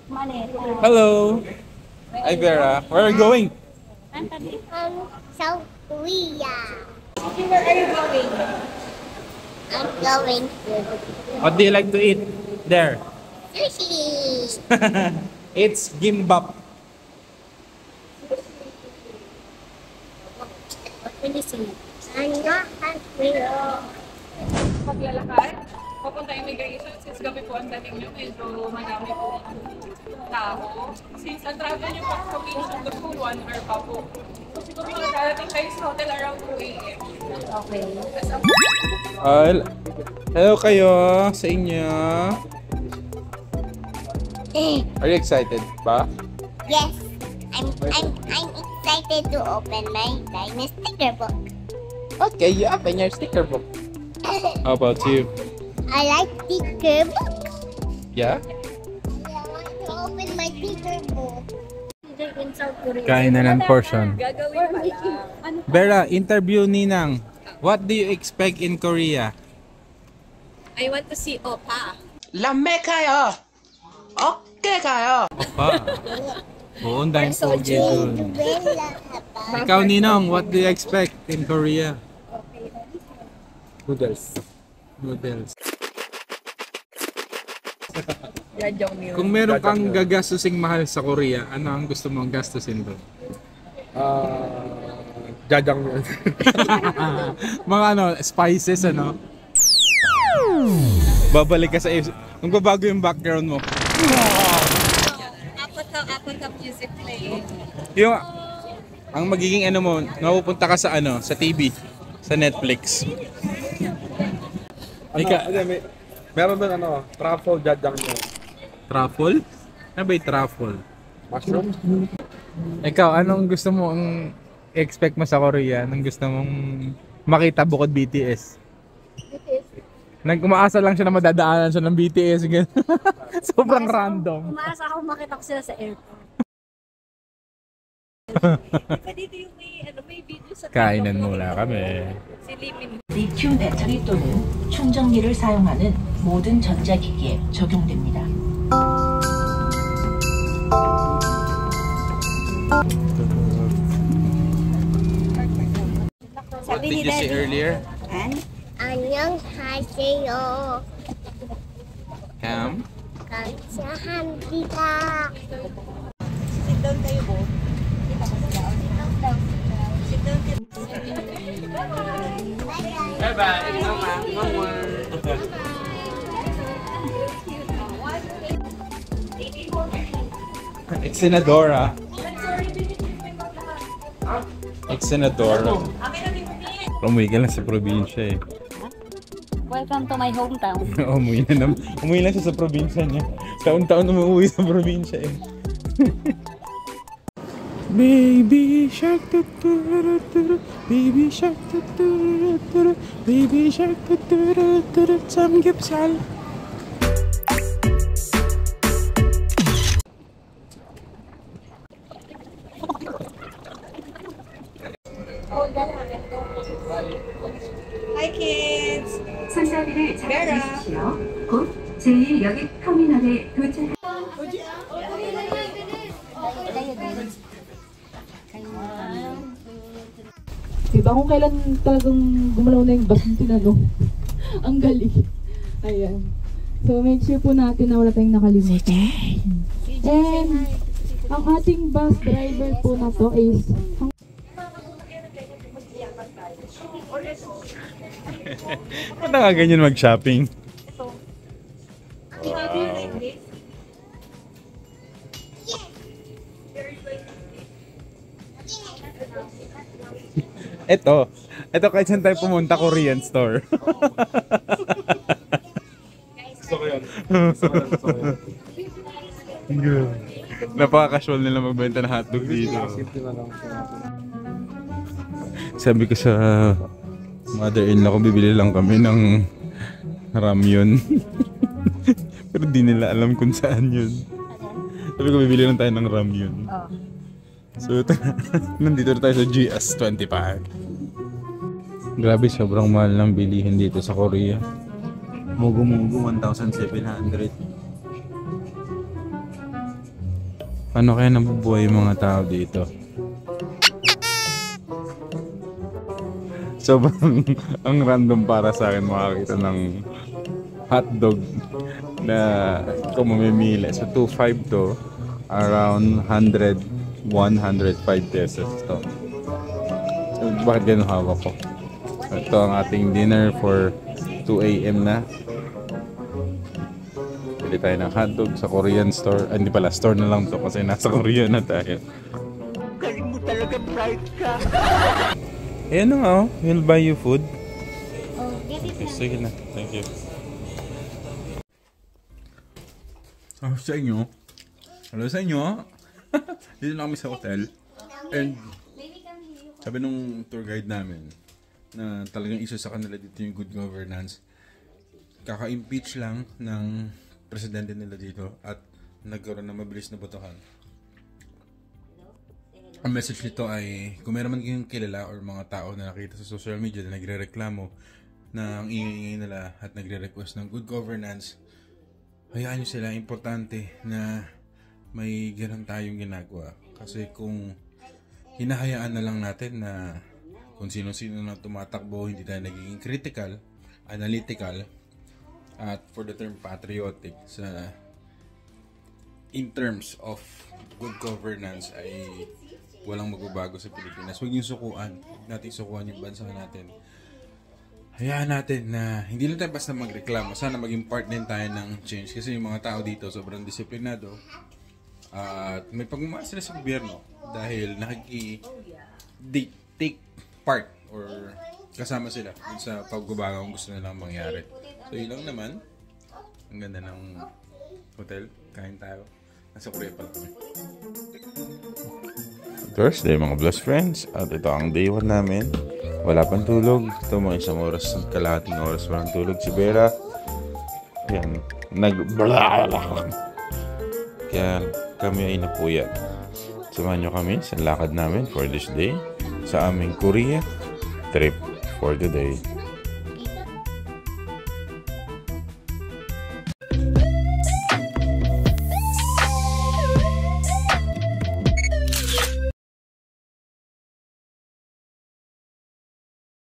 Hello. Hi Vera. Where are you going? South Korea. Where are you going? I'm going to What do you like to eat there? sushi. It's gimbap. What is it? I'm not hungry. Paglalakad, papunta immigration, since gabi po ang dating nyo, medyo madami po tao. Since ang travel nyo pang provincial to po, 1 hour pa po. So siguro darating kayo sa hotel around 2 a.m. Okay. Hello kayo sa inyo. Are you excited ba? Yes, I'm excited to open my Dinah sticker book. Okay, you open your sticker book. How about you? I like sticker book. Yeah? I want to open my sticker book. In South Korea. Kain na ng portion. Gagawin pa lang. Vera, interview Ninang. What do you expect in Korea? I want to see Opa. 람메 가요. 어깨 가요. Opa. Oo, ang daming pogi dun. Bella. Ikaw, Ninong, what do you expect in Korea? Noodles. Noodles. Kung meron kang gagastusing mahal sa Korea, ano ang gusto mong gastusin doon? Jajangmyeon. Mga ano, spices, ano? Babalik ka sa kung babago yung background mo. Apple music playing. Yung ang magiging ano mo, napupunta ka sa ano, sa TV, sa Netflix. Meron doon truffle jajangmyeon. Truffle? Ano ba yung truffle? Mushroom? Ikaw, anong gusto mo ang expect mo sa Korea? Anong gusto mong makita bukod BTS? Umaasa lang siya na madadaanan siya ng BTS. Sobrang random. Umaasa ako makita ko sila sa airport. Dito yung may video sa Kainan muna kami. si Limin. 리튬 배터리 또는 충전기를 사용하는 모든 전자기기에 적용됩니다. What did you say earlier? 안녕하세요. Cam? 감사합니다. Sit down kayo po. Sit down kayo. Bye-bye. It's Senadora. It's Senadora. Umuwi ka lang sa probinsya eh. Welcome to my hometown. Umuwi na siya sa probinsya niya. Taon-taon umuwi sa probinsya eh. Baby shark tuturuturu, baby shark tuturuturu, baby shark tuturuturu, samgyeopsal. Hi kids! 손잡이를 잡아주십시오. 곧 제1여객 터미널에 도착. Diba kung kailan talagang gumalaw na yung bus ng tinanong. Ang galing. Ayan. So make sure po natin na wala tayong nakalimutan. And ang ating bus driver po na to is Ba't nga ganyan mag-shopping? Ito kahit saan tayo pumunta, Korean store. Gusto ko yun. Napaka-casual nila magbenta ng hotdog dito. Simple na lang. Sabi ko sa mother-in-law ko, bibili lang kami ng ramyun. Pero di nila alam kung saan yun. Sabi ko, bibili lang tayo ng ramyun. So, nandito na tayo sa GS25. Grabe, sobrang mahal ng bilihin dito sa Korea. Mugo-mugo, 1,700. Paano kaya nabubuhay yung mga tao dito? Sobrang ang random para sa akin makakita ng hotdog na kung mamimili. So 2.5 to, around 100, 105 pesos to. So, bakit ganun hawak ko? Ito ang ating dinner for 2 a.m. na. Pili tayo ng hotdog sa Korean store. Ah, hindi pala, store na lang to kasi nasa Korea na tayo. Galing mo talaga, bright ka! Ayan na nga, oh. We'll buy you food. Oh, get it Okay, na. sige na. Thank you. Sa inyo. Hello sa inyo. Dito na kami sa hotel. And sabi nung tour guide namin na talagang isa sa kanila dito yung good governance. Kaka-impeach lang ng presidente nila dito at nagkaroon ng mabilis na botohan. Ang message nito ay kung meron man kayong kilala or mga tao na nakita sa social media na nagre-reklamo na ang ingay-ingay nila at nagre-request ng good governance, hayaan nyo sila. Importante na may ganun tayong ginagawa. Kasi kung hinahayaan na lang natin na kung sino-sino na tumatakbo, hindi tayo nagiging critical, analytical, at for the term patriotic sa in terms of good governance ay walang magbabago sa Pilipinas. Huwag yung sukuan. Huwag natin sukuan yung bansa natin. Hayaan natin na hindi lang tayo basta magreklamo. Sana maging part din tayo ng change. Kasi yung mga tao dito sobrang disiplinado. At may pagmamahal sila sa gobyerno. Dahil take part or kasama sila sa pagbabago kung gusto nilang mangyari. So yun lang naman. Ang ganda ng hotel. Kain tayo. Nasa Korea pala kami. Thursday mga blessed friends. At ito ang day 1 namin. Wala pang tulog. Ito mga isang oras, kalahating oras walang tulog. Si Vera, yan, kaya kami ay napuyat. Samahan nyo kami sa lakad namin for this day sa aming Korea trip for the day.